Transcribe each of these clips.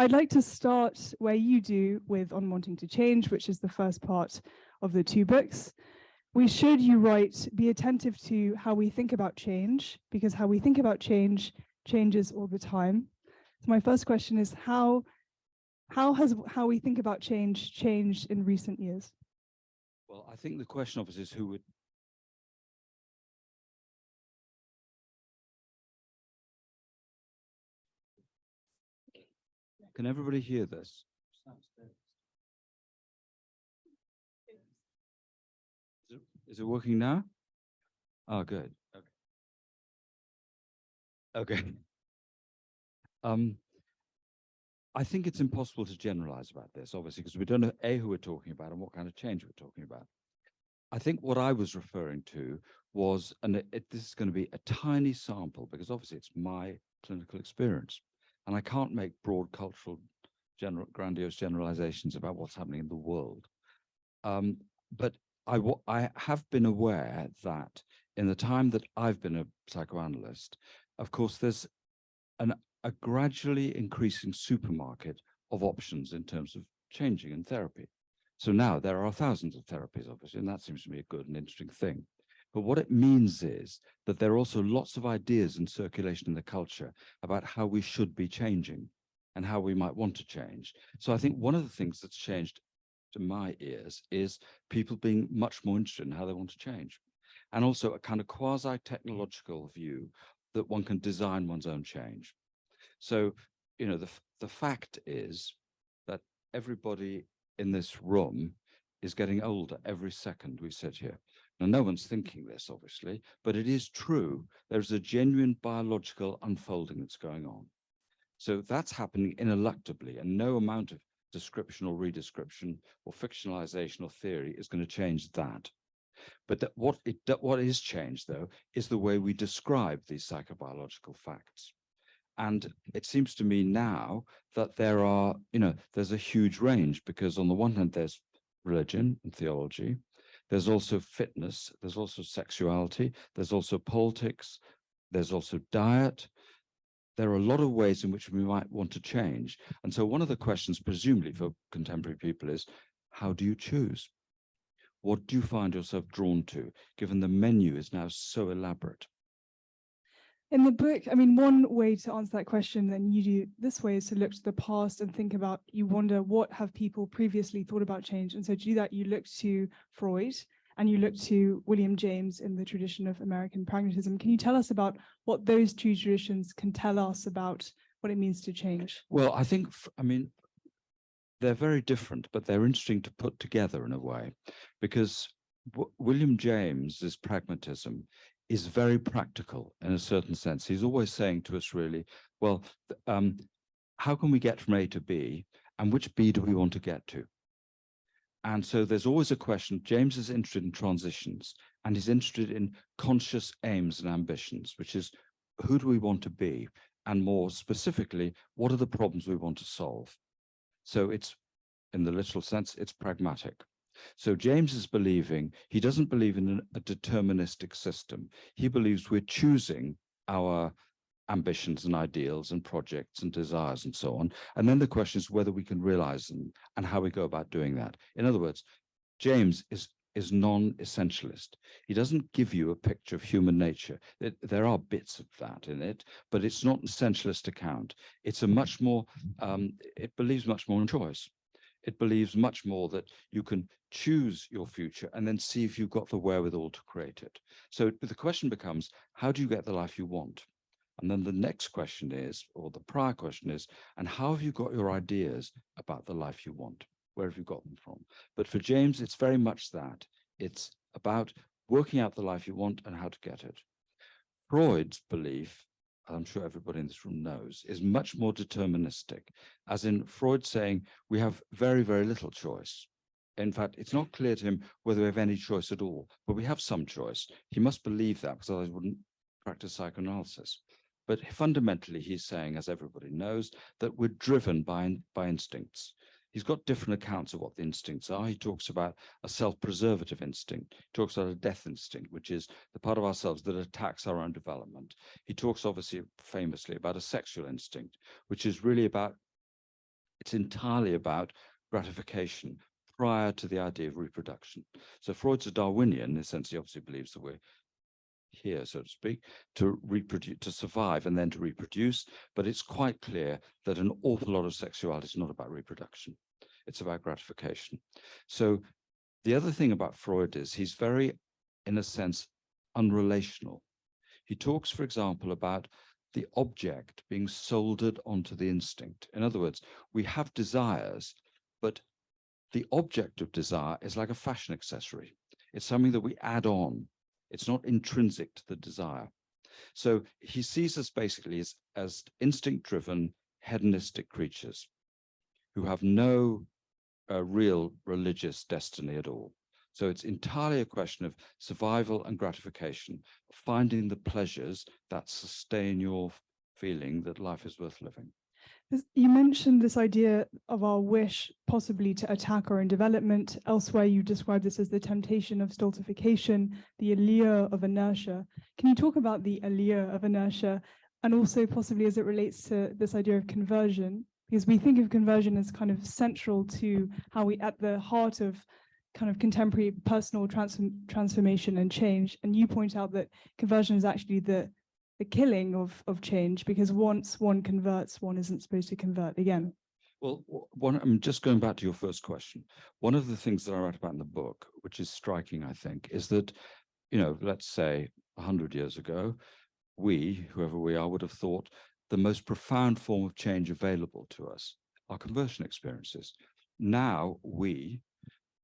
I'd like to start where you do with On Wanting to Change, which is the first part of the two books. We should, you write, be attentive to how we think about change, because how we think about change changes all the time. So my first question is, how has how we think about change changed in recent years? Well, I think the question obviously is who would. Can everybody hear this? Is it working now? Oh, good. Okay. I think it's impossible to generalize about this, obviously, because we don't know who we're talking about and what kind of change we're talking about. I think what I was referring to was, and this is going to be a tiny sample, because obviously it's my clinical experience, and I can't make broad cultural, grandiose generalizations about what's happening in the world. But I have been aware that in the time that I've been a psychoanalyst, of course, there's a gradually increasing supermarket of options in terms of changing and therapy. So now there are thousands of therapies, obviously, and that seems to be a good and interesting thing. But what it means is that there are also lots of ideas in circulation in the culture about how we should be changing and how we might want to change. So I think one of the things that's changed to my ears is people being much more interested in how they want to change. And also a kind of quasi-technological view that one can design one's own change. So, you know, the fact is that everybody in this room is getting older every second we sit here. Now, no one's thinking this, obviously, but it is true. There's a genuine biological unfolding that's going on. So that's happening ineluctably, and no amount of description or redescription or fictionalization or theory is going to change that. But what is changed, though, is the way we describe these psychobiological facts. And it seems to me now that there are, there's a huge range, because on the one hand, there's religion and theology. There's also fitness. There's also sexuality. There's also politics. There's also diet. There are a lot of ways in which we might want to change. And so one of the questions, presumably for contemporary people, is how do you choose? What do you find yourself drawn to, given the menu is now so elaborate? In the book, I mean, one way to answer that question, then you do this way, is to look to the past and think about, you wonder, what have people previously thought about change? And so to do that, you look to Freud and you look to William James in the tradition of American pragmatism. Can you tell us about what those two traditions can tell us about what it means to change? Well, I mean, they're very different, but they're interesting to put together in a way, because William James's pragmatism is very practical in a certain sense. He's always saying to us, really, well, how can we get from A to B, and which B do we want to get to? And so there's always a question. James is interested in transitions, and he's interested in conscious aims and ambitions, which is, who do we want to be? And more specifically, what are the problems we want to solve? So it's, in the literal sense, it's pragmatic. So James is believing, he doesn't believe in a deterministic system. He believes we're choosing our ambitions and ideals and projects and desires and so on. And then the question is whether we can realize them and how we go about doing that. In other words, James is non-essentialist. He doesn't give you a picture of human nature. There are bits of that in it, but it's not an essentialist account. It's a much more, it believes much more in choice. It believes much more that you can choose your future and then see if you've got the wherewithal to create it. So the question becomes, how do you get the life you want? And then the next question is, or the prior question is, and how have you got your ideas about the life you want? Where have you got them from? But for James, it's very much that. It's about working out the life you want and how to get it. Freud's belief, I'm sure everybody in this room knows, is much more deterministic, as in Freud saying we have very, very little choice. In fact, it's not clear to him whether we have any choice at all, but we have some choice. He must believe that, because otherwise he wouldn't practice psychoanalysis. But fundamentally, he's saying, as everybody knows, that we're driven by instincts. He's got different accounts of what the instincts are. He talks about a self-preservative instinct. He talks about a death instinct, which is the part of ourselves that attacks our own development. He talks, obviously, famously about a sexual instinct, which is really about it's entirely about gratification prior to the idea of reproduction. So Freud's a Darwinian, in the sense he obviously believes that we're here, so to speak, to reproduce, to survive and then to reproduce. But it's quite clear that an awful lot of sexuality is not about reproduction. It's about gratification. So the other thing about Freud is he's very, in a sense, unrelational. He talks, for example, about the object being soldered onto the instinct. In other words, we have desires, but the object of desire is like a fashion accessory. It's something that we add on. It's not intrinsic to the desire. So he sees us basically as instinct-driven, hedonistic creatures who have no real religious destiny at all. So it's entirely a question of survival and gratification, finding the pleasures that sustain your feeling that life is worth living. You mentioned this idea of our wish possibly to attack our own development. Elsewhere, you describe this as the temptation of stultification, the allure of inertia. Can you talk about the allure of inertia, and also possibly as it relates to this idea of conversion? Because we think of conversion as kind of central to how we, at the heart of kind of contemporary personal transformation and change. And you point out that conversion is actually the killing of change, because once one converts, one isn't supposed to convert again. Well, I'm just going back to your first question. One of the things that I write about in the book, which is striking, I think, is that, let's say 100 years ago, we, whoever we are, would have thought the most profound form of change available to us are conversion experiences. Now we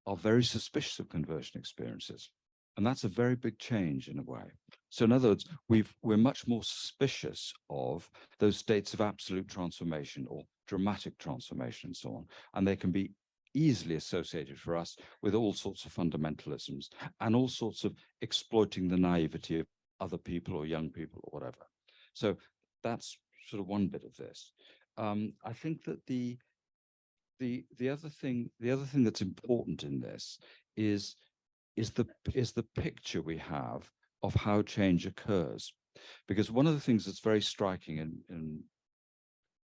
are very suspicious of conversion experiences. And that's a very big change in a way. So in other words, we're much more suspicious of those states of absolute transformation or dramatic transformation and so on. And they can be easily associated for us with all sorts of fundamentalisms and all sorts of exploiting the naivety of other people or young people or whatever. So that's sort of one bit of this. I think that the other thing that's important in this is the picture we have of how change occurs. Because one of the things that's very striking in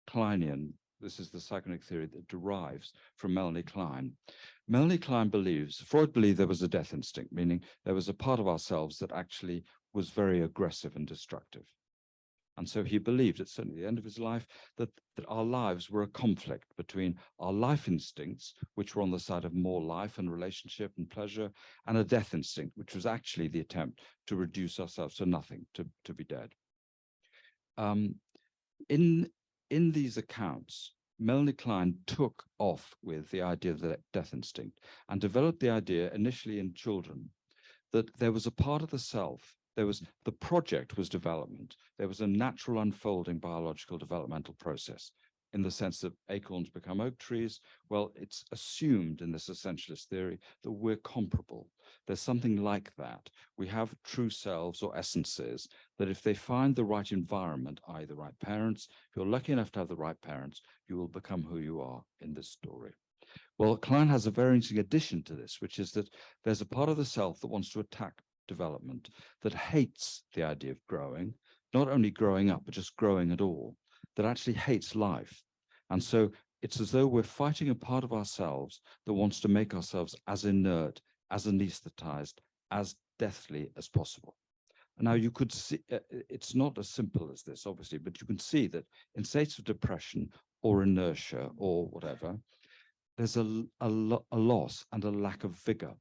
Kleinian, this is the psychoanalytic theory that derives from Melanie Klein. Melanie Klein believes, Freud believed there was a death instinct, meaning there was a part of ourselves that actually was very aggressive and destructive. And so he believed, at certainly the end of his life, that our lives were a conflict between our life instincts, which were on the side of more life and relationship and pleasure, and a death instinct, which was actually the attempt to reduce ourselves to nothing, to be dead. In these accounts, Melanie Klein took off with the idea of the death instinct and developed the idea initially in children that there was a part of the self. The project was development. There was a natural unfolding biological developmental process in the sense that acorns become oak trees. Well, it's assumed in this essentialist theory that we're comparable. There's something like that. We have true selves or essences that if they find the right environment, i.e. the right parents, if you're lucky enough to have the right parents, you will become who you are in this story. Well, Klein has a very interesting addition to this, which is that there's a part of the self that wants to attack development, that hates the idea of growing, not only growing up, but just growing at all, that actually hates life. And so it's as though we're fighting a part of ourselves that wants to make ourselves as inert, as anesthetized, as deathly as possible. And now you could see, it's not as simple as this, obviously, but you can see that in states of depression or inertia or whatever, there's a loss and a lack of vigor,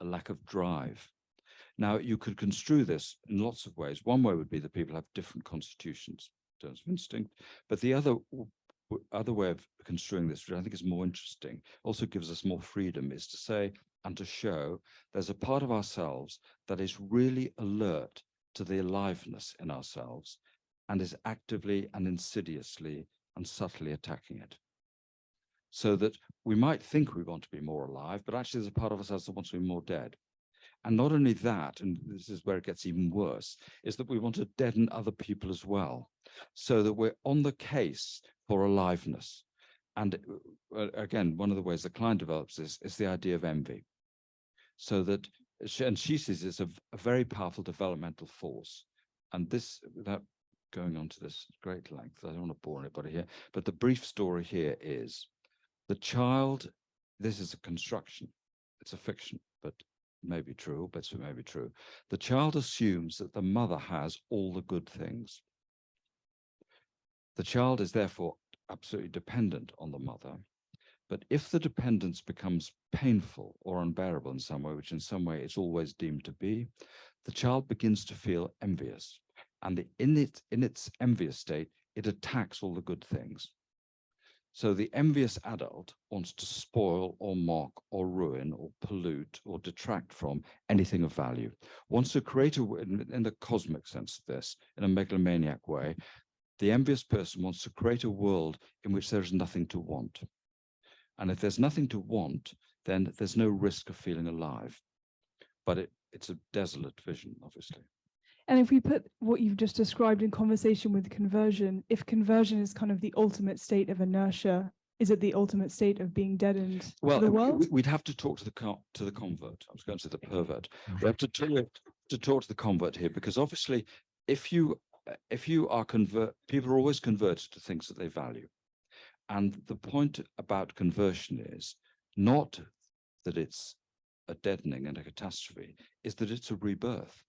a lack of drive. Now, you could construe this in lots of ways. One way would be that people have different constitutions in terms of instinct, but the other way of construing this, which I think is more interesting, also gives us more freedom, is to say and to show there's a part of ourselves that is really alert to the aliveness in ourselves and is actively and insidiously and subtly attacking it. So that we might think we want to be more alive, but actually there's a part of ourselves that wants to be more dead. And not only that, and this is where it gets even worse, is that we want to deaden other people as well, so that we're on the case for aliveness. And again, one of the ways that Klein develops this is the idea of envy. So that, and she sees this as a very powerful developmental force. And that going on to this great length. I don't want to bore anybody here, but the brief story here is the child, this is a construction, it's a fiction, but maybe true, but it may be true. The child assumes that the mother has all the good things. The child is therefore absolutely dependent on the mother. But if the dependence becomes painful or unbearable in some way, which in some way it's always deemed to be, the child begins to feel envious. And in its envious state, it attacks all the good things. So the envious adult wants to spoil or mock or ruin or pollute or detract from anything of value, wants to create in the cosmic sense of this, in a megalomaniac way, the envious person wants to create a world in which there is nothing to want. And if there's nothing to want, then there's no risk of feeling alive. But it's a desolate vision, obviously. And if we put what you've just described in conversation with conversion, if conversion is kind of the ultimate state of inertia, is it the ultimate state of being deadened to the world? We'd have to talk to the convert. I was going to say the pervert. We have to talk to the convert here, because obviously, if you are people are always converted to things that they value. And the point about conversion is not that it's a deadening and a catastrophe, is that it's a rebirth,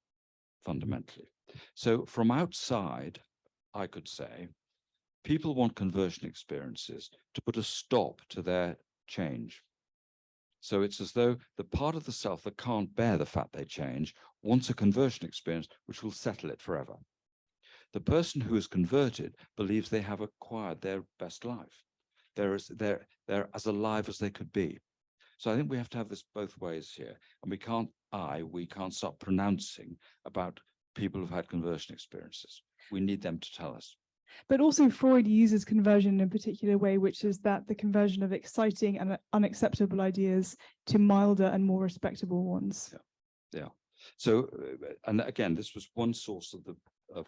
fundamentally. So from outside, I could say, people want conversion experiences to put a stop to their change. So it's as though the part of the self that can't bear the fact they change wants a conversion experience which will settle it forever. The person who is converted believes they have acquired their best life. They're as alive as they could be. So I think we have to have this both ways here. And we can't start pronouncing about people who've had conversion experiences. We need them to tell us. But also Freud uses conversion in a particular way, which is that the conversion of exciting and unacceptable ideas to milder and more respectable ones. Yeah. So, and again, this was one source of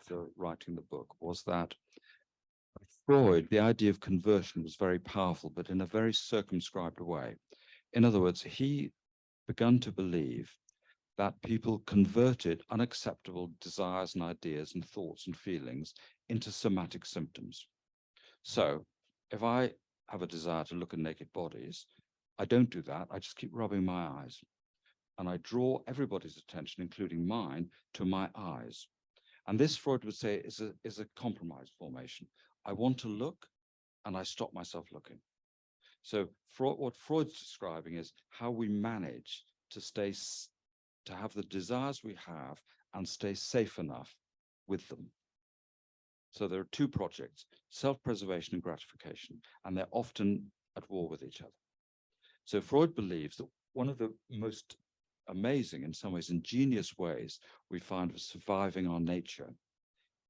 the writing the book, was that Freud, the idea of conversion was very powerful, but in a very circumscribed way. In other words, he began to believe that people converted unacceptable desires and ideas and thoughts and feelings into somatic symptoms. So if I have a desire to look at naked bodies, I don't do that. I just keep rubbing my eyes. And I draw everybody's attention, including mine, to my eyes. And this, Freud would say, is a compromise formation. I want to look, and I stop myself looking. So what Freud's describing is how we manage to have the desires we have and stay safe enough with them. So there are two projects, self-preservation and gratification, and they're often at war with each other. So Freud believes that one of the most amazing, in some ways ingenious ways we find of surviving our nature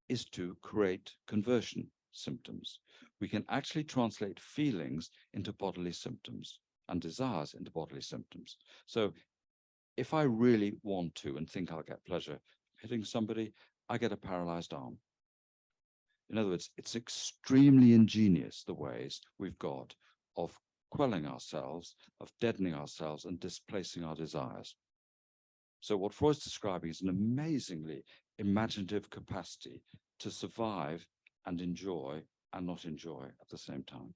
is to create conversion symptoms. We can actually translate feelings into bodily symptoms and desires into bodily symptoms. So if I really want to and think I'll get pleasure hitting somebody, I get a paralyzed arm. In other words, it's extremely ingenious, the ways we've got of quelling ourselves, of deadening ourselves and displacing our desires. So what Freud's describing is an amazingly imaginative capacity to survive and enjoy and not enjoy at the same time.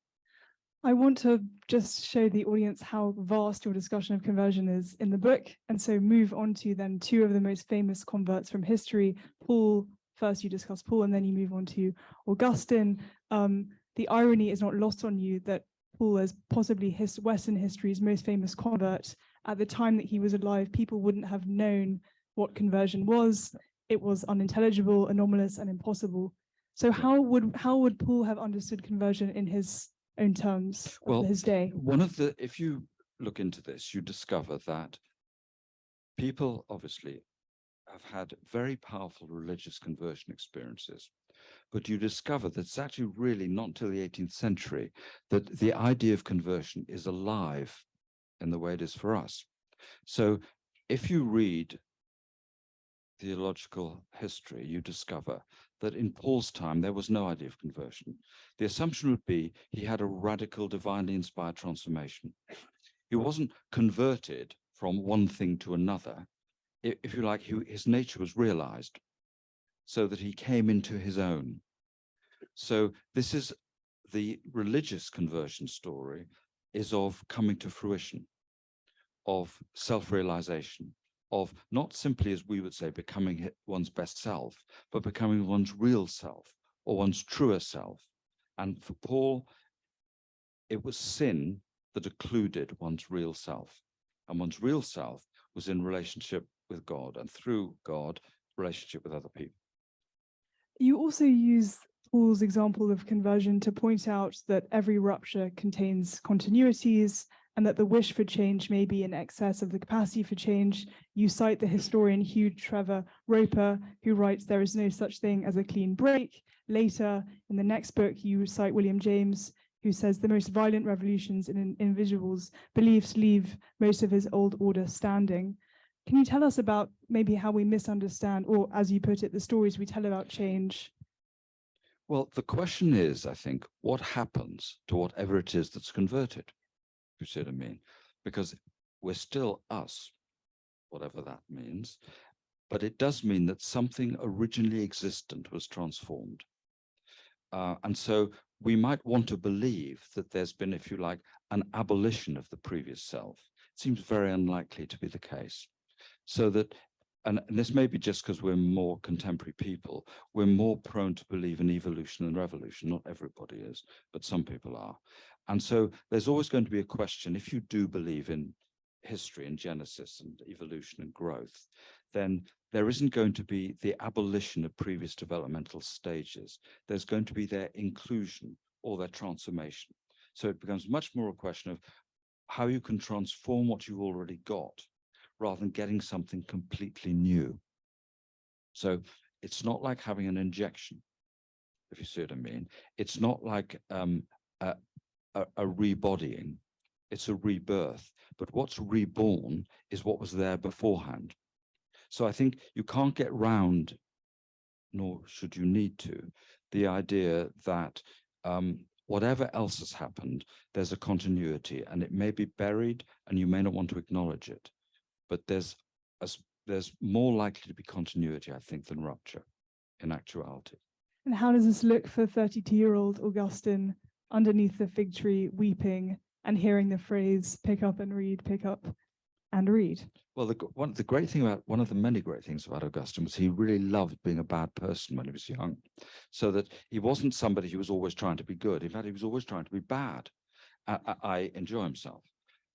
I want to just show the audience how vast your discussion of conversion is in the book, and so move on to then two of the most famous converts from history. Paul, first you discuss Paul, and then you move on to Augustine. The irony is not lost on you that Paul is possibly Western history's most famous convert. At the time that he was alive, people wouldn't have known what conversion was. It was unintelligible, anomalous, and impossible. So how would Paul have understood conversion in his own terms of his day? If you look into this, you discover that people obviously have had very powerful religious conversion experiences, but you discover that it's actually really not until the 18th century that the idea of conversion is alive in the way it is for us. So if you read theological history, you discover that in Paul's time, there was no idea of conversion. The assumption would be he had a radical, divinely inspired transformation. He wasn't converted from one thing to another. If you like, his nature was realized. so that he came into his own. So this is the religious conversion story, is of coming to fruition, of self-realization, of not simply, as we would say, becoming one's best self, but becoming one's real self or one's truer self. And for Paul, it was sin that occluded one's real self. And one's real self was in relationship with God, and through God, relationship with other people. You also use Paul's example of conversion to point out that every rupture contains continuities and that the wish for change may be in excess of the capacity for change. You cite the historian Hugh Trevor Roper, who writes, "There is no such thing as a clean break." Later, in the next book, you cite William James, who says the most violent revolutions in individuals' beliefs leave most of his old order standing. Can you tell us about maybe how we misunderstand, or as you put it, the stories we tell about change? Well, the question is, I think, what happens to whatever it is that's converted? You see what I mean? Because we're still us, whatever that means, but it does mean that something originally existent was transformed. And so we might want to believe that there's been, if you like, an abolition of the previous self. It seems very unlikely to be the case. So that, and this may be just because we're more contemporary people, we're more prone to believe in evolution and revolution. Not everybody is, but some people are. And so there's always going to be a question, if you do believe in history and Genesis and evolution and growth, then there isn't going to be the abolition of previous developmental stages. There's going to be their inclusion or their transformation. So it becomes much more a question of how you can transform what you've already got rather than getting something completely new. So it's not like having an injection, if you see what I mean. It's not like a rebodying. It's a rebirth. But what's reborn is what was there beforehand. So I think you can't get round, nor should you need to, the idea that whatever else has happened, there's a continuity, and it may be buried and you may not want to acknowledge it. But there's more likely to be continuity, I think, than rupture in actuality. And how does this look for 32-year-old Augustine underneath the fig tree weeping and hearing the phrase, pick up and read, pick up and read? Well, one of the many great things about Augustine was he really loved being a bad person when he was young, so that he wasn't somebody who was always trying to be good. In fact, he was always trying to be bad. I enjoy himself.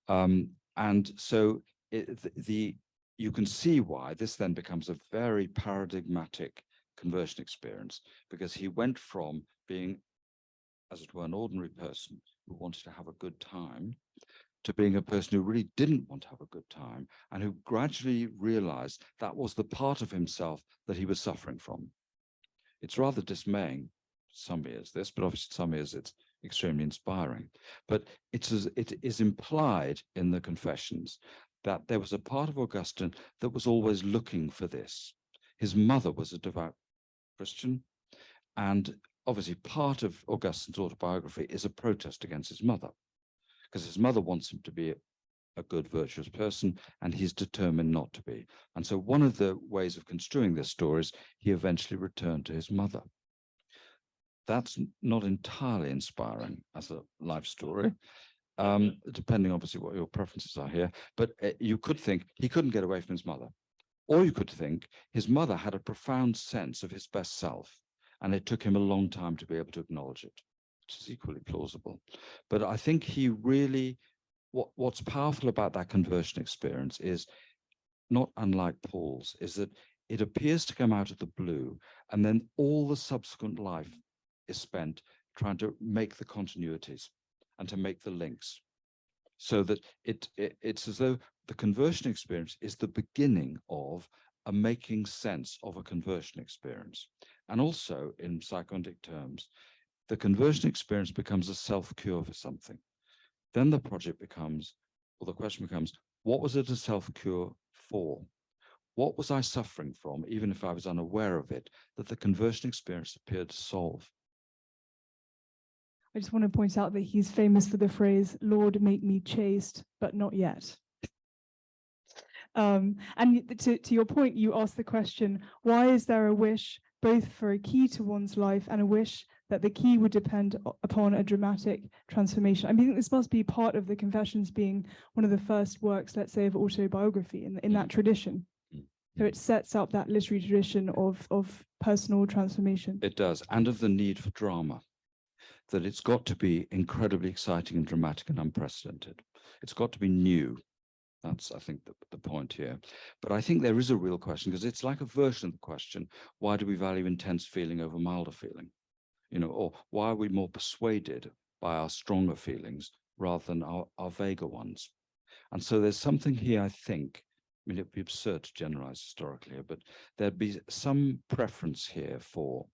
And so you can see why this then becomes a very paradigmatic conversion experience, because he went from being, as it were, an ordinary person who wanted to have a good time to being a person who really didn't want to have a good time, and who gradually realized that was the part of himself that he was suffering from. It's rather dismaying some years, this, but obviously some years it's extremely inspiring. But it is implied in the Confessions that there was a part of Augustine that was always looking for this. His mother was a devout Christian, and obviously part of Augustine's autobiography is a protest against his mother, because his mother wants him to be a good, virtuous person, and he's determined not to be. And so one of the ways of construing this story is he eventually returned to his mother. That's not entirely inspiring as a life story, depending obviously what your preferences are here, but you could think he couldn't get away from his mother. Or you could think his mother had a profound sense of his best self, and it took him a long time to be able to acknowledge it, which is equally plausible. But I think he really, what's powerful about that conversion experience is, not unlike Paul's, is that it appears to come out of the blue, and then all the subsequent life is spent trying to make the continuities and to make the links, so that it's as though the conversion experience is the beginning of a making sense of a conversion experience. And also, in psychoanalytic terms, the conversion experience becomes a self-cure for something. Then the project becomes, or the question becomes, what was it a self-cure for? What was I suffering from, even if I was unaware of it, that the conversion experience appeared to solve? I just want to point out that he's famous for the phrase, "Lord, make me chaste, but not yet." And to your point, you asked the question, why is there a wish both for a key to one's life and a wish that the key would depend upon a dramatic transformation. I mean, this must be part of the Confessions being one of the first works, let's say, of autobiography in that tradition. So it sets up that literary tradition of personal transformation. It does, and of the need for drama, that it's got to be incredibly exciting and dramatic and unprecedented. It's got to be new. That's, I think, the point here. But I think there is a real question, because it's like a version of the question, why do we value intense feeling over milder feeling? Or why are we more persuaded by our stronger feelings rather than our vaguer ones? And so there's something here, I think, I mean, it'd be absurd to generalize historically here, but there'd be some preference here for,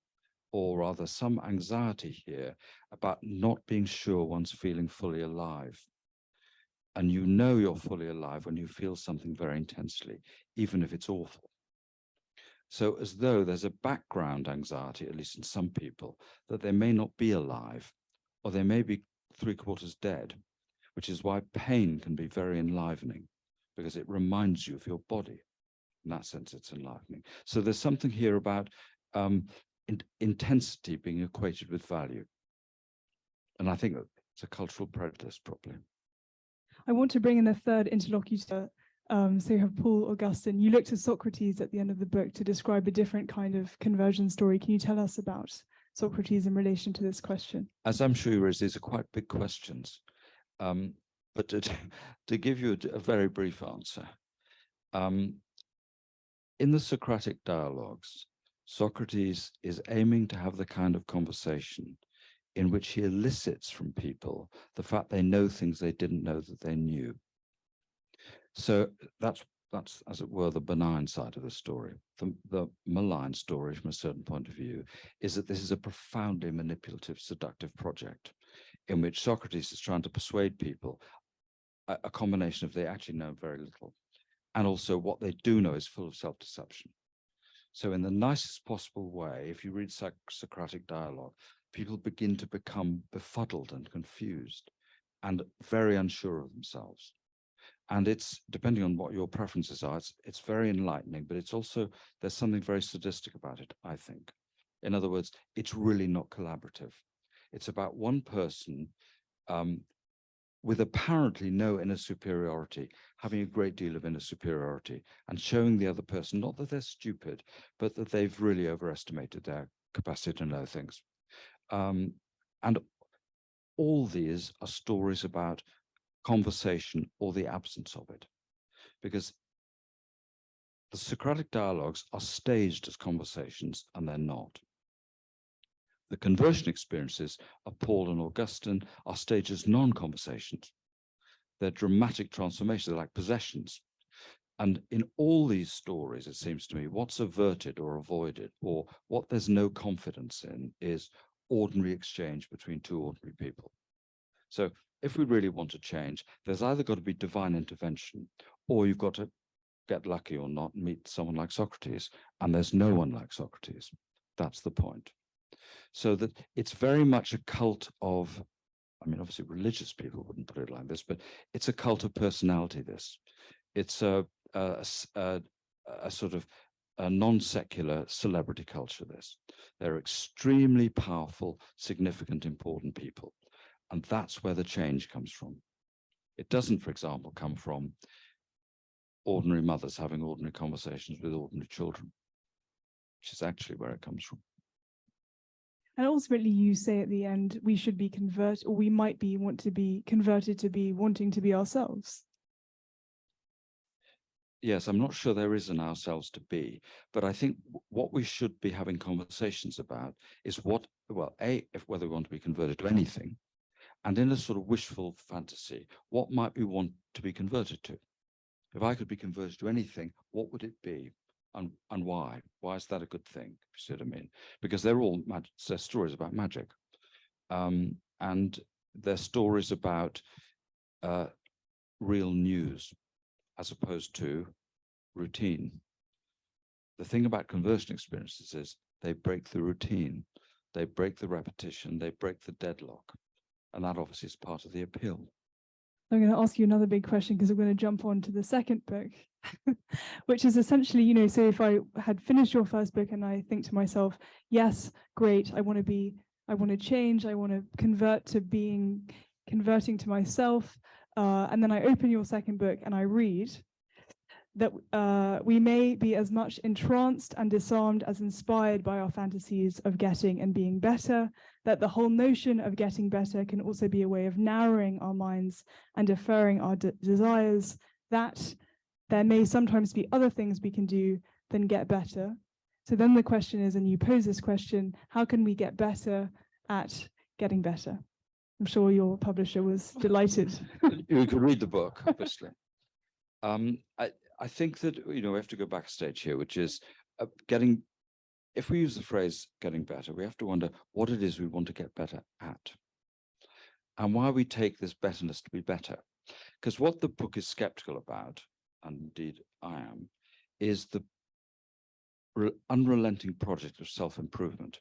or rather some anxiety here about not being sure one's feeling fully alive. And you're fully alive when you feel something very intensely, even if it's awful. So as though there's a background anxiety, at least in some people, that they may not be alive, or they may be 3/4 dead, which is why pain can be very enlivening, because it reminds you of your body. In that sense, it's enlivening. So there's something here about intensity being equated with value. And I think it's a cultural prejudice, probably. I want to bring in a third interlocutor. So you have Paul Augustine. You looked at Socrates at the end of the book to describe a different kind of conversion story. Can you tell us about Socrates in relation to this question? As I'm sure you raised, these are quite big questions. But to give you a very brief answer, in the Socratic dialogues, Socrates is aiming to have the kind of conversation in which he elicits from people the fact they know things they didn't know that they knew. So that's as it were, the benign side of the story. The malign story, from a certain point of view, is that this is a profoundly manipulative, seductive project in which Socrates is trying to persuade people a combination of they actually know very little, and also what they do know is full of self-deception. So in the nicest possible way, if you read Socratic dialogue, people begin to become befuddled and confused and very unsure of themselves. And it's, depending on what your preferences are, it's very enlightening, but it's also, there's something very sadistic about it, I think. In other words, it's really not collaborative. It's about one person with apparently no inner superiority, having a great deal of inner superiority and showing the other person, not that they're stupid, but that they've really overestimated their capacity to know things. And all these are stories about conversation or the absence of it, because the Socratic dialogues are staged as conversations and they're not. The conversion experiences of Paul and Augustine are staged as non-conversations. They're dramatic transformations, they're like possessions. And in all these stories, it seems to me, what's averted or avoided, or what there's no confidence in, is ordinary exchange between two ordinary people. So if we really want to change, there's either got to be divine intervention, or you've got to get lucky or not, meet someone like Socrates, and there's no one like Socrates. That's the point. So that it's very much a cult of, I mean, obviously religious people wouldn't put it like this, but it's a cult of personality, this. It's a sort of a non-secular celebrity culture, this. They're extremely powerful, significant, important people. And that's where the change comes from. It doesn't, for example, come from ordinary mothers having ordinary conversations with ordinary children, which is actually where it comes from. And ultimately, you say at the end, we should be converted, or we might want to be converted to be wanting to be ourselves. Yes, I'm not sure there is an ourselves to be, but I think what we should be having conversations about is what, well, whether we want to be converted to anything, and in a sort of wishful fantasy, what might we want to be converted to? If I could be converted to anything, what would it be? And why? Why is that a good thing? You see what I mean? Because they're all they're stories about magic. And they're stories about real news as opposed to routine. The thing about conversion experiences is they break the routine, they break the repetition, they break the deadlock. And that obviously is part of the appeal. I'm going to ask you another big question because I'm going to jump on to the second book, which is essentially, you know, so if I had finished your first book and I think to myself, yes, great, I want to change, I want to converting to myself. And then I open your second book and I read that we may be as much entranced and disarmed as inspired by our fantasies of getting and being better, that the whole notion of getting better can also be a way of narrowing our minds and deferring our desires, that there may sometimes be other things we can do than get better. So then the question is, and you pose this question, how can we get better at getting better? I'm sure your publisher was delighted. You can read the book, obviously. I think that, you know, we have to go back a stage here, which is if we use the phrase getting better, we have to wonder what it is we want to get better at and why we take this betterness to be better. Because what the book is skeptical about, and indeed I am, is the unrelenting project of self-improvement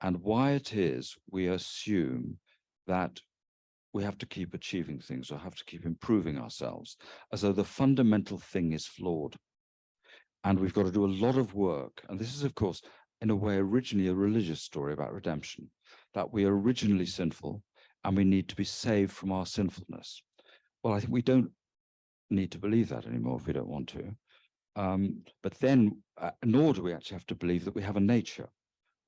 and why it is we assume that we have to keep achieving things or have to keep improving ourselves as though the fundamental thing is flawed. And we've got to do a lot of work. And this is, of course, in a way, originally a religious story about redemption, that we are originally sinful and we need to be saved from our sinfulness. Well, I think we don't need to believe that anymore if we don't want to. But then, nor do we actually have to believe that we have a nature.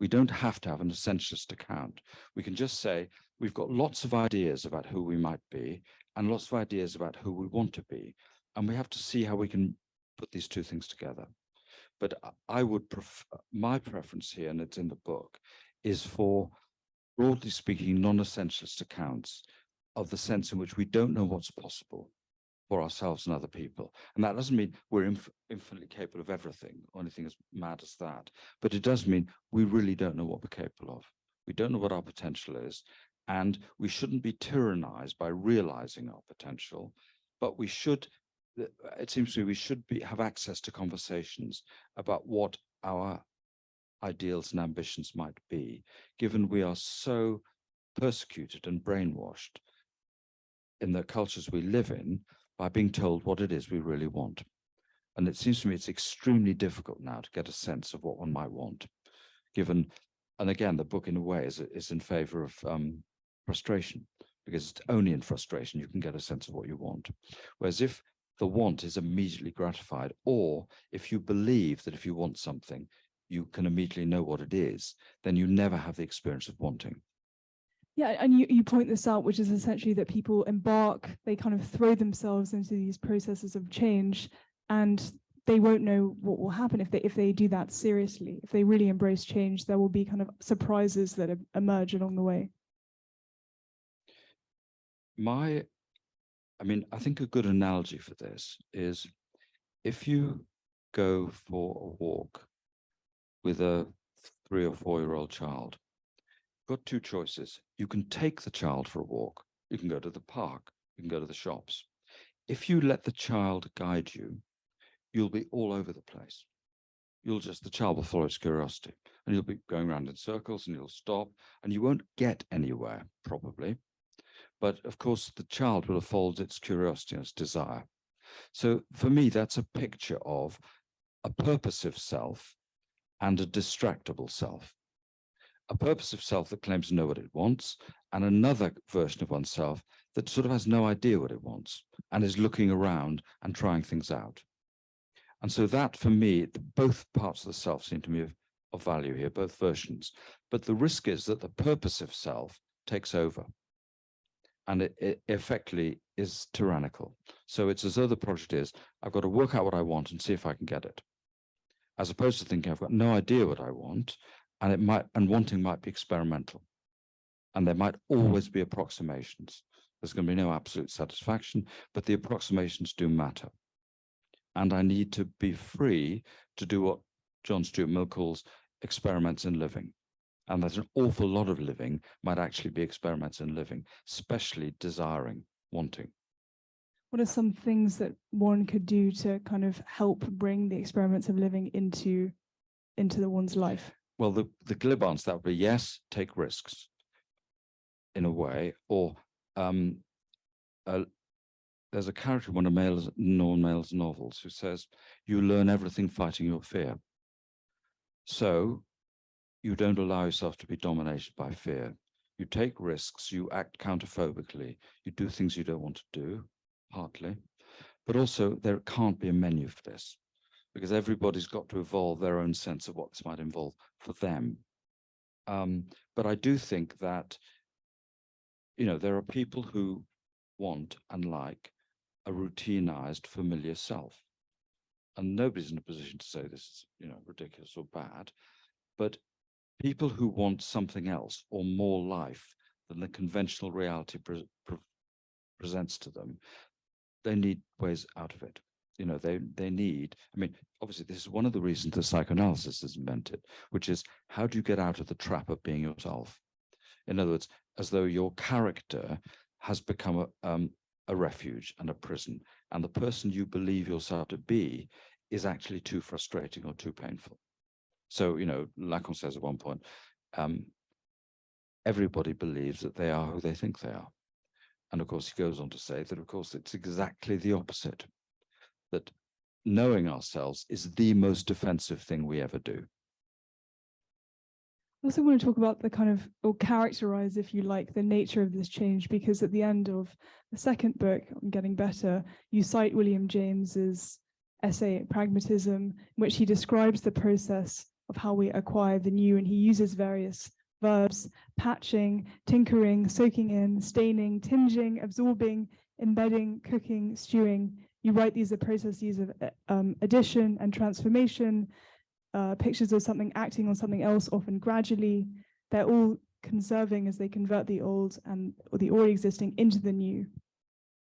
We don't have to have an essentialist account. We can just say, we've got lots of ideas about who we might be and lots of ideas about who we want to be. And we have to see how we can put these two things together. But I would my preference here, and it's in the book, is for, broadly speaking, non-essentialist accounts of the sense in which we don't know what's possible for ourselves and other people. And that doesn't mean we're infinitely capable of everything or anything as mad as that. But it does mean we really don't know what we're capable of. We don't know what our potential is. And we shouldn't be tyrannized by realizing our potential, but we should, it seems to me, we should have access to conversations about what our ideals and ambitions might be, given we are so persecuted and brainwashed in the cultures we live in by being told what it is we really want. And it seems to me it's extremely difficult now to get a sense of what one might want, given, and again, the book in a way is in favor of frustration, because it's only in frustration you can get a sense of what you want. Whereas if the want is immediately gratified, or if you believe that if you want something, you can immediately know what it is, then you never have the experience of wanting. Yeah, and you point this out, which is essentially that people they kind of throw themselves into these processes of change, and they won't know what will happen if they do that seriously. If they really embrace change, there will be kind of surprises that emerge along the way. I think a good analogy for this is if you go for a walk with a 3 or 4-year-old child, you've got two choices. You can take the child for a walk. You can go to the park. You can go to the shops. If you let the child guide you, you'll be all over the place. The child will follow its curiosity, and you'll be going around in circles, and you'll stop, and you won't get anywhere, probably. But of course, the child will have followed its curiosity and its desire. So for me, that's a picture of a purposive self and a distractible self. A purposive self that claims to know what it wants, and another version of oneself that sort of has no idea what it wants and is looking around and trying things out. And so that, for me, both parts of the self seem to me of value here, both versions. But the risk is that the purposive self takes over, and it effectively is tyrannical. So it's as though the project is, I've got to work out what I want and see if I can get it, as opposed to thinking I've got no idea what I want, and wanting might be experimental, and there might always be approximations. There's going to be no absolute satisfaction, but the approximations do matter. And I need to be free to do what John Stuart Mill calls experiments in living. And that an awful lot of living might actually be experiments in living, especially desiring, wanting. What are some things that one could do to kind of help bring the experiments of living into one's life? Well, the glib answer that would be yes, take risks in a way, or there's a character in one of Norman Mailer's novels who says, you learn everything fighting your fear. So you don't allow yourself to be dominated by fear. You take risks, you act counterphobically, you do things you don't want to do, partly, but also there can't be a menu for this, because everybody's got to evolve their own sense of what this might involve for them. But I do think that, there are people who want and like a routinized, familiar self. And nobody's in a position to say this is, ridiculous or bad, but people who want something else or more life than the conventional reality presents to them, they need ways out of it. They need, obviously this is one of the reasons that psychoanalysis is invented, which is how do you get out of the trap of being yourself? In other words, as though your character has become a refuge and a prison, and the person you believe yourself to be is actually too frustrating or too painful. So, Lacan says at one point, everybody believes that they are who they think they are. And of course, he goes on to say that, of course, it's exactly the opposite, that knowing ourselves is the most defensive thing we ever do. I also want to talk about the kind of, or characterize, if you like, the nature of this change, because at the end of the second book, on Getting Better, you cite William James's essay, Pragmatism, in which he describes the process of how we acquire the new, and he uses various verbs: patching, tinkering, soaking in, staining, tinging, absorbing, embedding, cooking, stewing. You write these are processes of addition and transformation, pictures of something acting on something else, often gradually. They're all conserving as they convert the old or the already existing into the new.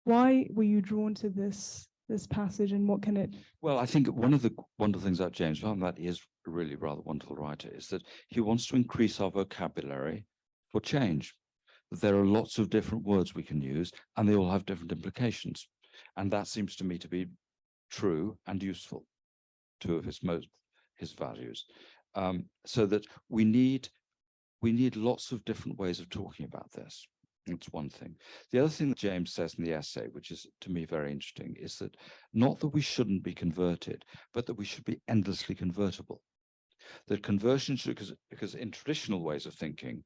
Why were you drawn to this passage, and what can it? Well, I think one of the wonderful things about James, apart from that he is a really rather wonderful writer, is that he wants to increase our vocabulary for change. There are lots of different words we can use, and they all have different implications. And that seems to me to be true and useful, two of his values. So that we need lots of different ways of talking about this. That's one thing. The other thing that James says in the essay, which is to me very interesting, is that not that we shouldn't be converted, but that we should be endlessly convertible. That conversion should, because in traditional ways of thinking,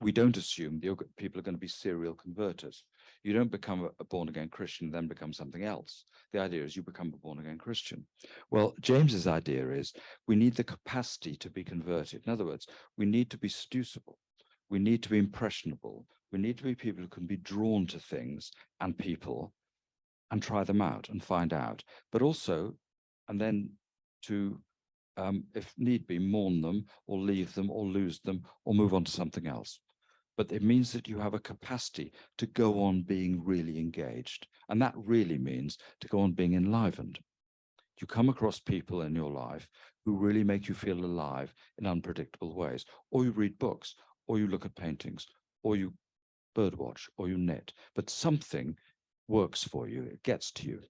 we don't assume people are going to be serial converters. You don't become a born-again Christian and then become something else. The idea is you become a born-again Christian. Well, James's idea is we need the capacity to be converted. In other words, we need to be seducible. We need to be impressionable. We need to be people who can be drawn to things and people and try them out and find out, but also, and then to, if need be, mourn them or leave them or lose them or move on to something else. But it means that you have a capacity to go on being really engaged. And that really means to go on being enlivened. You come across people in your life who really make you feel alive in unpredictable ways, or you read books, or you look at paintings, or you birdwatch, or you knit, but something works for you, it gets to you.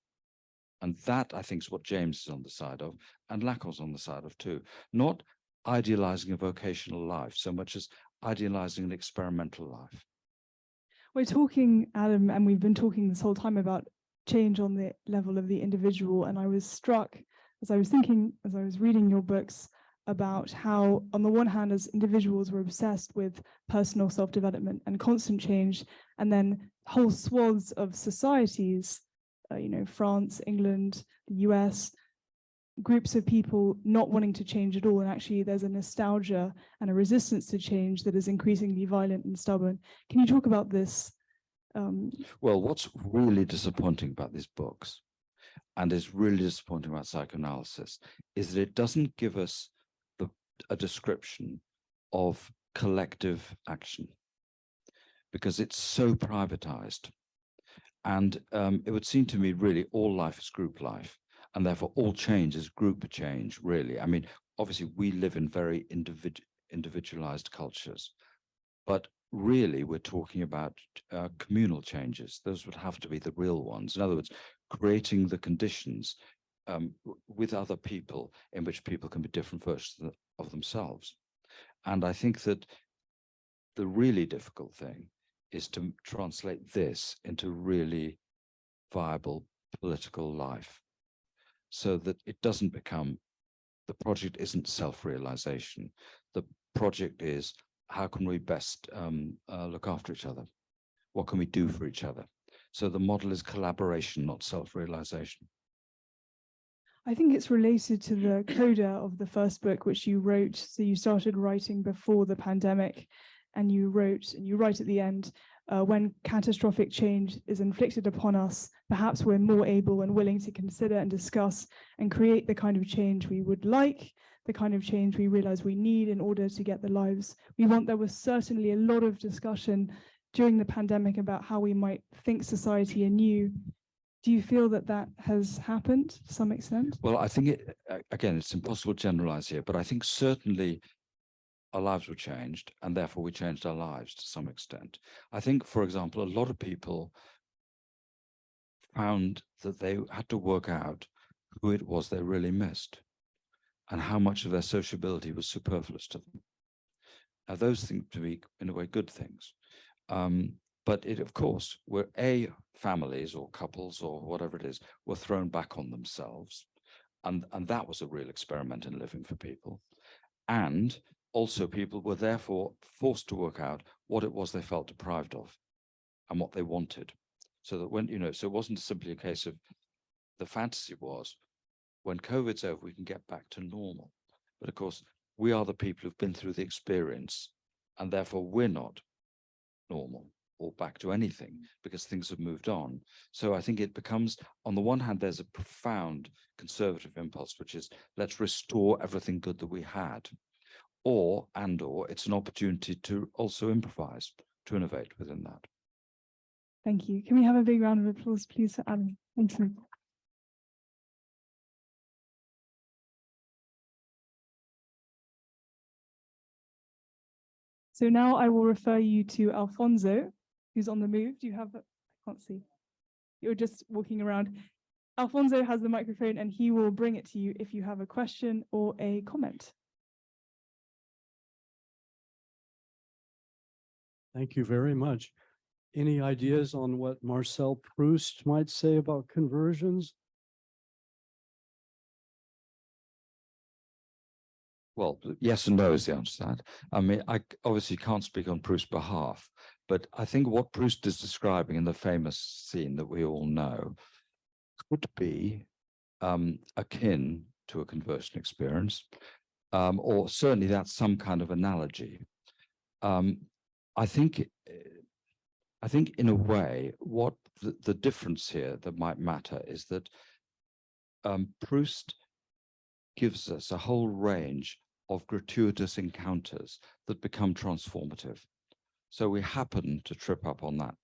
And that, I think, is what James is on the side of, and Lacan's on the side of too. Not idealizing a vocational life so much as idealizing an experimental life. We're talking, Adam, and we've been talking this whole time about change on the level of the individual. And I was struck as I was reading your books, about how, on the one hand, as individuals, we're obsessed with personal self-development and constant change, and then whole swaths of societies, France, England, the US, groups of people not wanting to change at all. And actually there's a nostalgia and a resistance to change that is increasingly violent and stubborn. Can you talk about this? Well, what's really disappointing about these books, and is really disappointing about psychoanalysis, is that it doesn't give us a description of collective action, because it's so privatized. And it would seem to me really all life is group life, and therefore all change is group change, really. I mean, obviously we live in very individualized cultures, but really we're talking about communal changes. Those would have to be the real ones. In other words, creating the conditions with other people in which people can be different versions of themselves. And I think that the really difficult thing is to translate this into really viable political life, so that it doesn't become, the project isn't self-realization. The project is, how can we best look after each other? What can we do for each other? So the model is collaboration, not self-realization. I think it's related to the coda of the first book, which you wrote. So you started writing before the pandemic, and you write at the end, when catastrophic change is inflicted upon us, perhaps we're more able and willing to consider and discuss and create the kind of change we would like, the kind of change we realize we need in order to get the lives we want. There was certainly a lot of discussion during the pandemic about how we might think society anew. Do you feel that that has happened to some extent? Well, I think again, it's impossible to generalize here, but I think certainly our lives were changed, and therefore we changed our lives to some extent. I think, for example, a lot of people found that they had to work out who it was they really missed and how much of their sociability was superfluous to them. Now, those things to be, in a way, good things. But it, of course, were families or couples or whatever it is, were thrown back on themselves. And that was a real experiment in living for people. And also people were therefore forced to work out what it was they felt deprived of and what they wanted. So that when, so it wasn't simply a case of, the fantasy was, when COVID's over, we can get back to normal. But of course, we are the people who've been through the experience, and therefore we're not normal or back to anything because things have moved on. So I think it becomes, on the one hand, there's a profound conservative impulse, which is, let's restore everything good that we had, or it's an opportunity to also improvise, to innovate within that. Thank you. Can we have a big round of applause, please, for Adam? Thank you. So now I will refer you to Alfonso, who's on the move. Do you have, I can't see. You're just walking around. Alfonso has the microphone and he will bring it to you if you have a question or a comment. Thank you very much. Any ideas on what Marcel Proust might say about conversions? Well, yes and no is the answer to that. I mean, I obviously can't speak on Proust's behalf, but I think what Proust is describing in the famous scene that we all know could be akin to a conversion experience, or certainly that's some kind of analogy. I think in a way, what the difference here that might matter is that Proust gives us a whole range of gratuitous encounters that become transformative. So we happen to trip up on that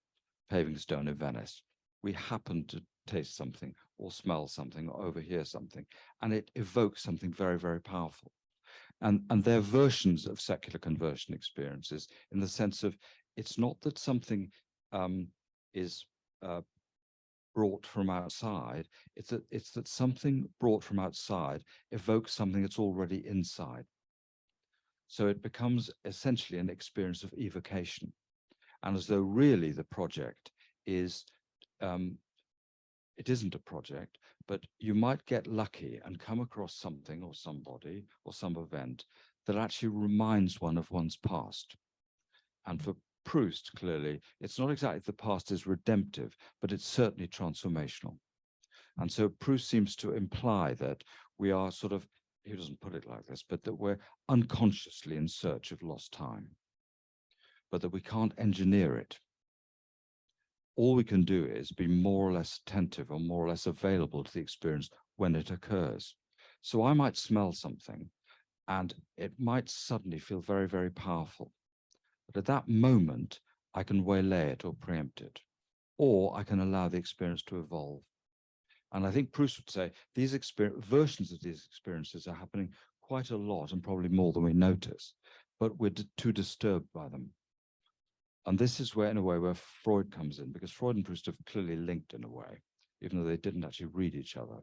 paving stone in Venice. We happen to taste something or smell something or overhear something, and it evokes something very, very powerful. And they're versions of secular conversion experiences in the sense of, it's not that something is brought from outside, it's that something brought from outside evokes something that's already inside. So it becomes essentially an experience of evocation. And as though really the project is, it isn't a project, but you might get lucky and come across something or somebody or some event that actually reminds one of one's past. And for Proust, clearly, it's not exactly the past is redemptive, but it's certainly transformational. And so Proust seems to imply that we are sort of, he doesn't put it like this, but that we're unconsciously in search of lost time, but that we can't engineer it. All we can do is be more or less attentive or more or less available to the experience when it occurs. So I might smell something and it might suddenly feel very, very powerful. But at that moment, I can waylay it or preempt it, or I can allow the experience to evolve. And I think Proust would say these versions of these experiences are happening quite a lot, and probably more than we notice, but we're too disturbed by them. And this is where, in a way, where Freud comes in, because Freud and Proust have clearly linked in a way, even though they didn't actually read each other.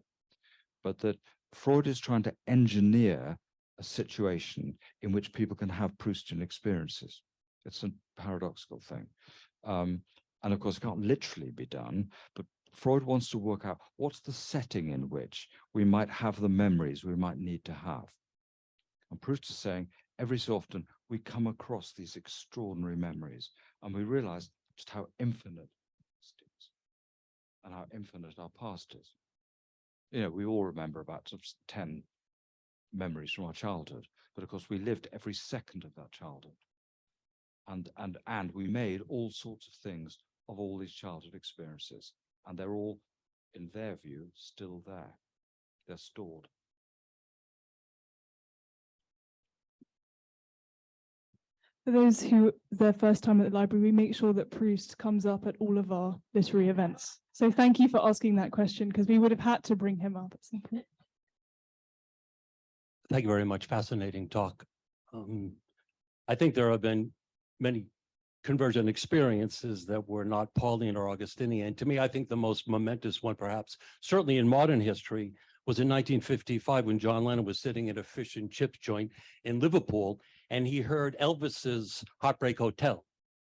But that Freud is trying to engineer a situation in which people can have Proustian experiences. It's a paradoxical thing. And of course, it can't literally be done, but Freud wants to work out what's the setting in which we might have the memories we might need to have. And Proust is saying every so often we come across these extraordinary memories and we realize just how infinite it is and how infinite our past is. You know, we all remember about sort of 10 memories from our childhood, but of course we lived every second of that childhood. And we made all sorts of things of all these childhood experiences, and they're all, in their view, still there. They're stored. For those who, their first time at the library, we make sure that Proust comes up at all of our literary events. So thank you for asking that question, because we would have had to bring him up at some point. Thank you very much. Fascinating talk. I think there have been many conversion experiences that were not Pauline or Augustinian. To me, I think the most momentous one, perhaps, certainly in modern history, was in 1955 when John Lennon was sitting at a fish and chips joint in Liverpool, and he heard Elvis's Heartbreak Hotel.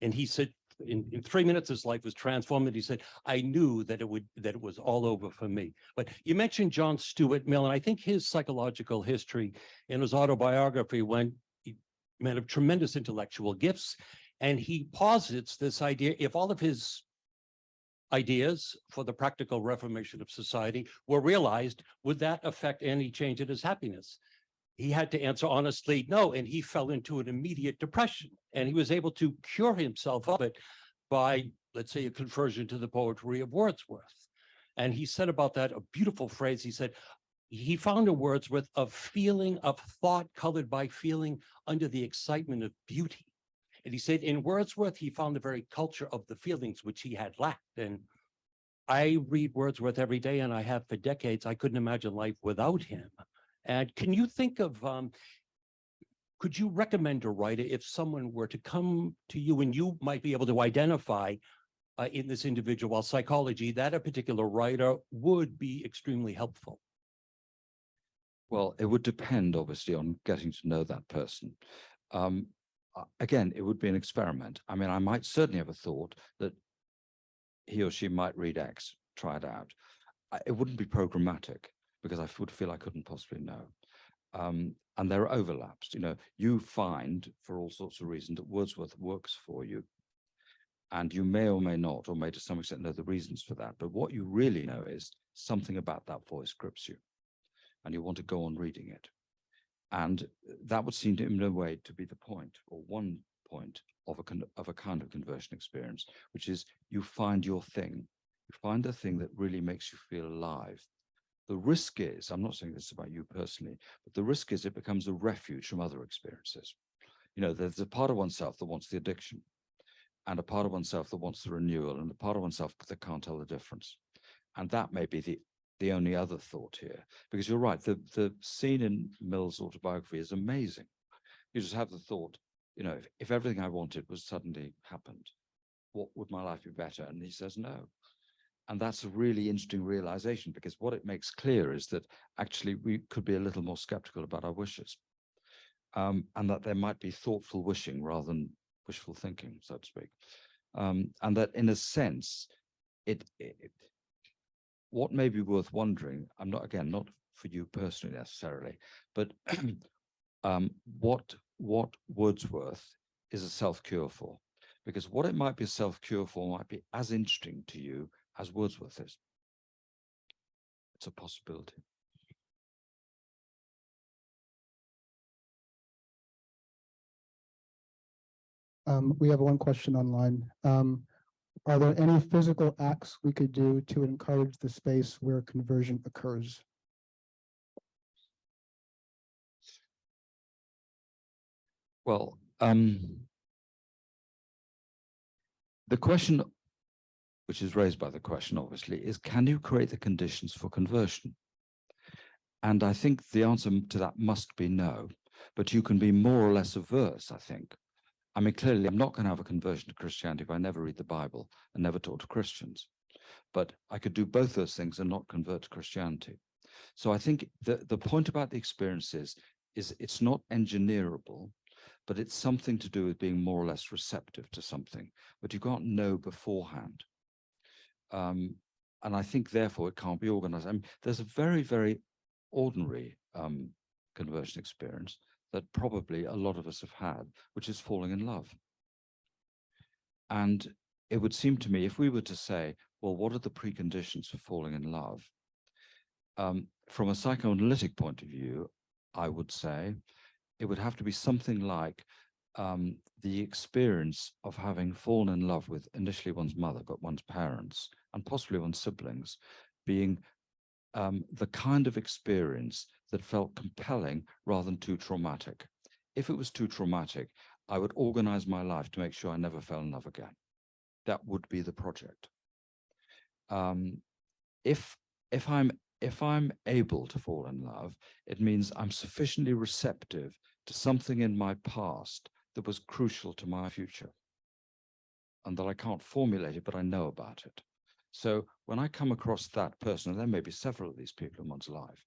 And he said, in 3 minutes, his life was transformed. And he said, I knew that it was all over for me. But you mentioned John Stuart Mill, and I think his psychological history in his autobiography, when he man of tremendous intellectual gifts, and he posits this idea, if all of his ideas for the practical reformation of society were realized, would that affect any change in his happiness? He had to answer honestly, no, and he fell into an immediate depression. And he was able to cure himself of it by, let's say, a conversion to the poetry of Wordsworth. And he said about that a beautiful phrase. He said, he found in Wordsworth a feeling of thought colored by feeling under the excitement of beauty. And he said in Wordsworth, he found the very culture of the feelings which he had lacked. And I read Wordsworth every day, and I have for decades. I couldn't imagine life without him. And can you think of, could you recommend a writer if someone were to come to you and you might be able to identify in this individual psychology that a particular writer would be extremely helpful? Well, it would depend, obviously, on getting to know that person. Again, it would be an experiment. I mean, I might certainly have a thought that he or she might read X, try it out. It wouldn't be programmatic because I would feel I couldn't possibly know. And there are overlaps. You know, you find, for all sorts of reasons, that Wordsworth works for you. And you may or may not, or may to some extent know the reasons for that. But what you really know is something about that voice grips you. And you want to go on reading it. And that would seem to, in a way, to be the point, or one point of a kind of conversion experience, which is you find your thing. You find the thing that really makes you feel alive. The risk is, I'm not saying this about you personally, but the risk is it becomes a refuge from other experiences. You know, there's a part of oneself that wants the addiction, and a part of oneself that wants the renewal, and a part of oneself that can't tell the difference. And that may be the only other thought here, because you're right, the scene in Mill's autobiography is amazing. You just have the thought, you know, if everything I wanted was suddenly happened, what would my life be better? And he says no. And that's a really interesting realization, because what it makes clear is that actually we could be a little more skeptical about our wishes, and that there might be thoughtful wishing rather than wishful thinking, so to speak. And that in a sense, what may be worth wondering, I'm not, again, not for you personally necessarily, but what Wordsworth is a self-cure for. Because what it might be a self-cure for might be as interesting to you as Wordsworth is. It's a possibility. We have one question online. Are there any physical acts we could do to encourage the space where conversion occurs? Well, the question, which is raised by the question, obviously, is can you create the conditions for conversion? And I think the answer to that must be no, but you can be more or less averse, I think. I mean, clearly, I'm not going to have a conversion to Christianity if I never read the Bible and never talk to Christians. But I could do both those things and not convert to Christianity. So I think the point about the experiences is it's not engineerable, but it's something to do with being more or less receptive to something, but you can't know beforehand. And I think, therefore, it can't be organized. I mean, there's a very, very ordinary conversion experience that probably a lot of us have had, which is falling in love. And it would seem to me, if we were to say, well, what are the preconditions for falling in love? From a psychoanalytic point of view, I would say it would have to be something like the experience of having fallen in love with initially one's mother, but one's parents, and possibly one's siblings, being the kind of experience that felt compelling rather than too traumatic. If it was too traumatic, I would organize my life to make sure I never fell in love again. That would be the project. If I'm able to fall in love, it means I'm sufficiently receptive to something in my past that was crucial to my future, and that I can't formulate it, but I know about it. So when I come across that person, and there may be several of these people in one's life,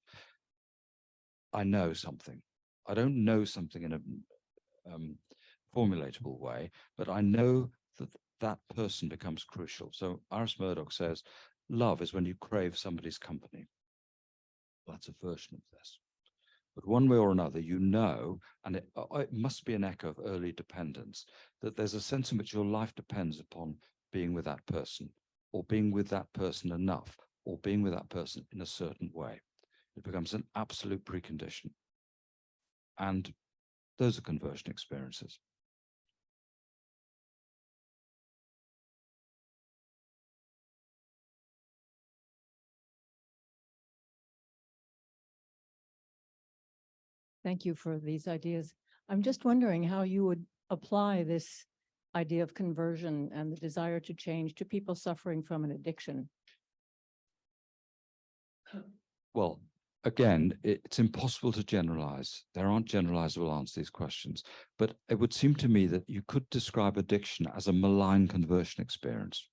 I know something. I don't know something in a formulatable way, but I know that that person becomes crucial. So Iris Murdoch says, love is when you crave somebody's company. That's a version of this. But one way or another, you know, and it must be an echo of early dependence, that there's a sense in which your life depends upon being with that person, or being with that person enough, or being with that person in a certain way. It becomes an absolute precondition. And those are conversion experiences. Thank you for these ideas. I'm just wondering how you would apply this idea of conversion and the desire to change to people suffering from an addiction. Well, again, it's impossible to generalize. There aren't generalizable answers to these questions, but it would seem to me that you could describe addiction as a malign conversion experience.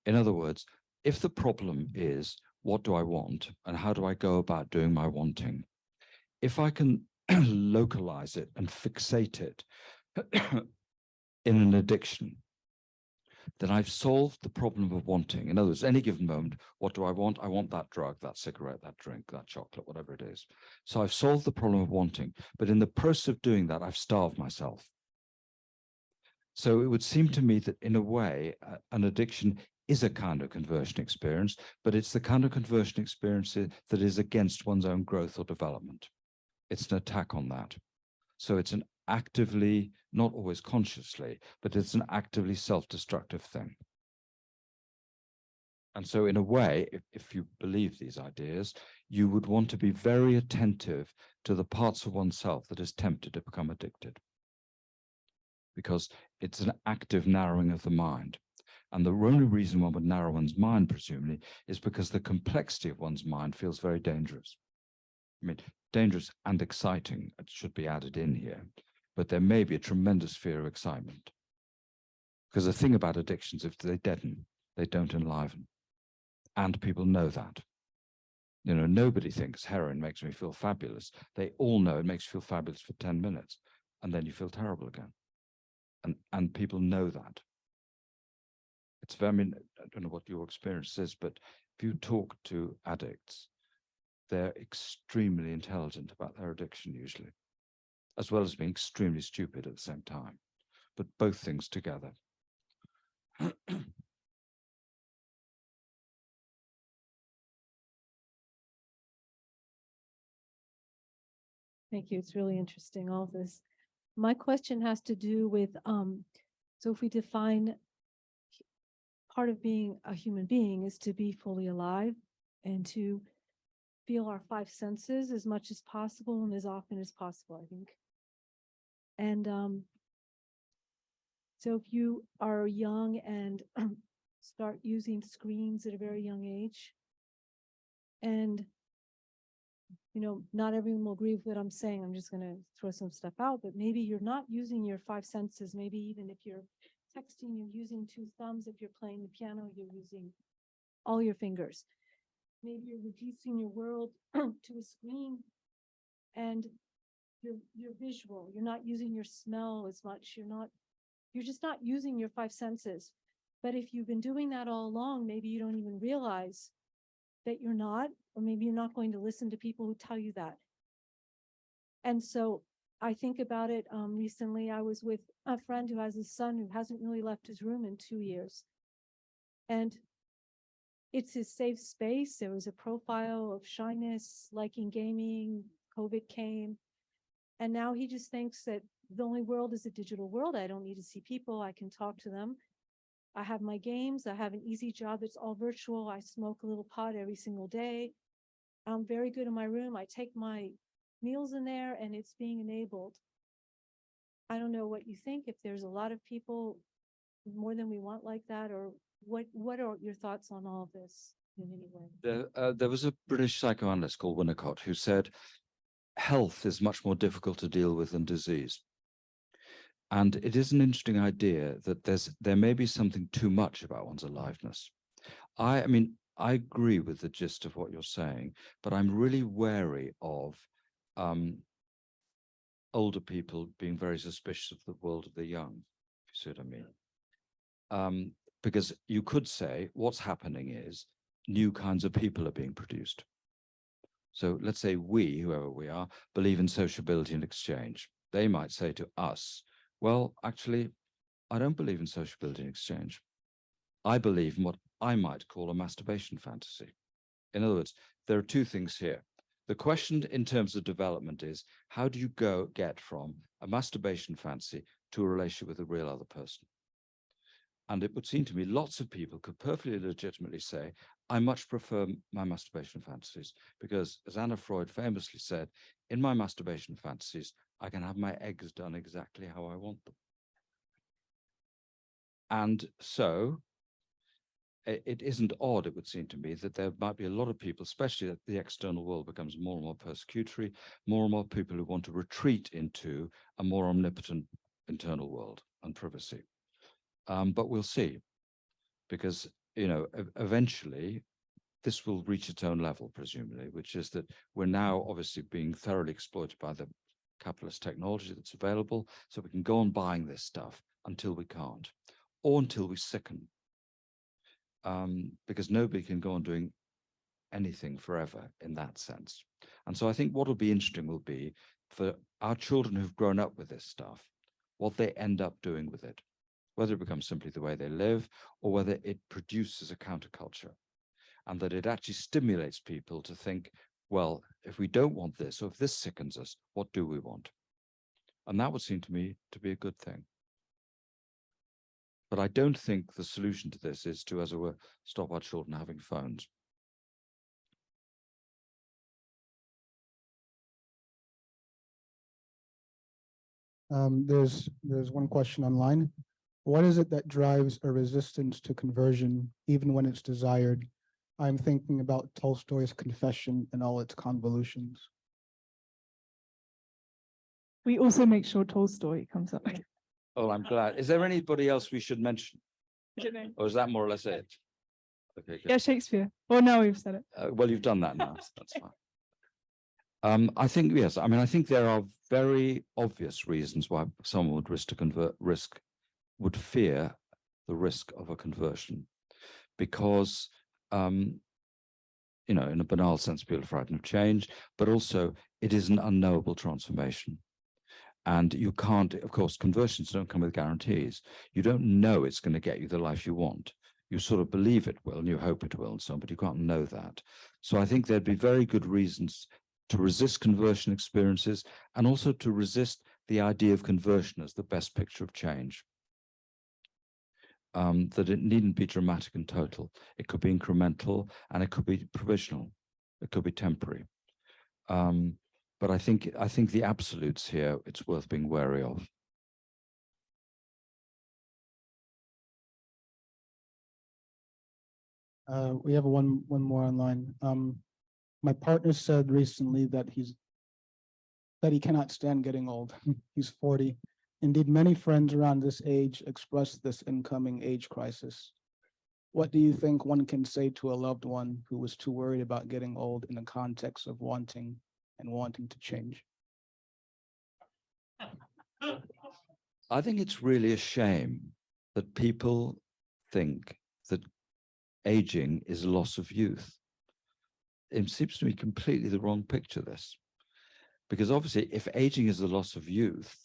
In other words, if the problem is, what do I want and how do I go about doing my wanting? If I can localize it and fixate it in an addiction, then I've solved the problem of wanting. In other words, any given moment, what do I want? I want that drug, that cigarette, that drink, that chocolate, whatever it is. So I've solved the problem of wanting, but in the process of doing that, I've starved myself. So it would seem to me that in a way, an addiction is a kind of conversion experience, but it's the kind of conversion experience that is against one's own growth or development. It's an attack on that. So it's an actively, not always consciously, but it's an actively self-destructive thing. And so in a way, if you believe these ideas, you would want to be very attentive to the parts of oneself that is tempted to become addicted, because it's an active narrowing of the mind. And the only reason one would narrow one's mind, presumably, is because the complexity of one's mind feels very dangerous. I mean, dangerous and exciting, it should be added in here, but there may be a tremendous fear of excitement. Because the thing about addictions, if they deaden, they don't enliven. And people know that. You know, nobody thinks heroin makes me feel fabulous. They all know it makes you feel fabulous for 10 minutes, and then you feel terrible again. And people know that. It's very, I mean, I don't know what your experience is, but if you talk to addicts, they're extremely intelligent about their addiction usually, as well as being extremely stupid at the same time, but both things together. Thank you. It's really interesting, all this. My question has to do with, so if we define part of being a human being is to be fully alive and to feel our five senses as much as possible and as often as possible, I think. And so if you are young and start using screens at a very young age, and you know, not everyone will agree with what I'm saying. I'm just going to throw some stuff out, but maybe you're not using your five senses. Maybe even if you're texting, you're using two thumbs. If you're playing the piano, you're using all your fingers. Maybe you're reducing your world to a screen and you're visual. You're not using your smell as much. You're just not using your five senses. But if you've been doing that all along, maybe you don't even realize that you're not, or maybe you're not going to listen to people who tell you that. And so I think about it. Recently, I was with a friend who has a son who hasn't really left his room in 2 years. And it's his safe space. There was a profile of shyness, liking gaming, COVID came. And now he just thinks that the only world is a digital world. I don't need to see people. I can talk to them. I have my games. I have an easy job. It's all virtual. I smoke a little pot every single day. I'm very good in my room. I take my meals in there and it's being enabled. I don't know what you think, if there's a lot of people more than we want like that, or what are your thoughts on all of this in any way? There was a British psychoanalyst called Winnicott who said, health is much more difficult to deal with than disease. And it is an interesting idea that there may be something too much about one's aliveness. I mean, I agree with the gist of what you're saying, but I'm really wary of older people being very suspicious of the world of the young, if you see what I mean. Because you could say what's happening is new kinds of people are being produced. So let's say we, whoever we are, believe in sociability and exchange. They might say to us, well, actually, I don't believe in sociability and exchange. I believe in what I might call a masturbation fantasy. In other words, there are two things here. The question in terms of development is, how do you get from a masturbation fantasy to a relationship with a real other person? And it would seem to me lots of people could perfectly legitimately say, I much prefer my masturbation fantasies because, as Anna Freud famously said, in my masturbation fantasies, I can have my eggs done exactly how I want them. And so it isn't odd, it would seem to me, that there might be a lot of people, especially that the external world becomes more and more persecutory, more and more people who want to retreat into a more omnipotent internal world and privacy. But we'll see, because, you know, eventually this will reach its own level, presumably, which is that we're now obviously being thoroughly exploited by the capitalist technology that's available. So we can go on buying this stuff until we can't, or until we sicken. Because nobody can go on doing anything forever in that sense. And so I think what will be interesting will be for our children who've grown up with this stuff, what they end up doing with it, whether it becomes simply the way they live or whether it produces a counterculture, and that it actually stimulates people to think, well, if we don't want this, or if this sickens us, what do we want? And that would seem to me to be a good thing. But I don't think the solution to this is to, as it were, stop our children having phones. There's one question online. What is it that drives a resistance to conversion, even when it's desired? I'm thinking about Tolstoy's Confession and all its convolutions. We also make sure Tolstoy comes up. Oh, I'm glad. Is there anybody else we should mention? I don't know. Or is that more or less it? Okay, good. Yeah, Shakespeare. Well, now we've said it. Well, you've done that now. So that's fine. I think, yes, I mean, I think there are very obvious reasons why someone would would fear the risk of a conversion, because, you know, in a banal sense, people are frightened of change, but also it is an unknowable transformation. And you can't, of course, conversions don't come with guarantees. You don't know it's going to get you the life you want. You sort of believe it will and you hope it will and so on, but you can't know that. So I think there'd be very good reasons to resist conversion experiences, and also to resist the idea of conversion as the best picture of change. That it needn't be dramatic and total. It could be incremental and it could be provisional. It could be temporary. But I think the absolutes here, it's worth being wary of. We have one more online. My partner said recently that he cannot stand getting old. He's 40. Indeed, many friends around this age express this incoming age crisis. What do you think one can say to a loved one who was too worried about getting old in the context of wanting to change? I think it's really a shame that people think that aging is loss of youth. It seems to me completely the wrong picture, this. Because obviously, if aging is the loss of youth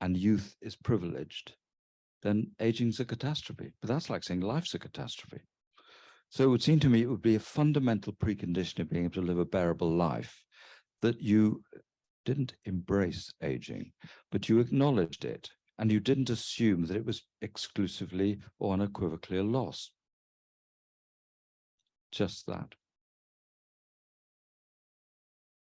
and youth is privileged, then aging's a catastrophe. But that's like saying life's a catastrophe. So it would seem to me it would be a fundamental precondition of being able to live a bearable life that you didn't embrace aging, but you acknowledged it, and you didn't assume that it was exclusively or unequivocally a loss. Just that.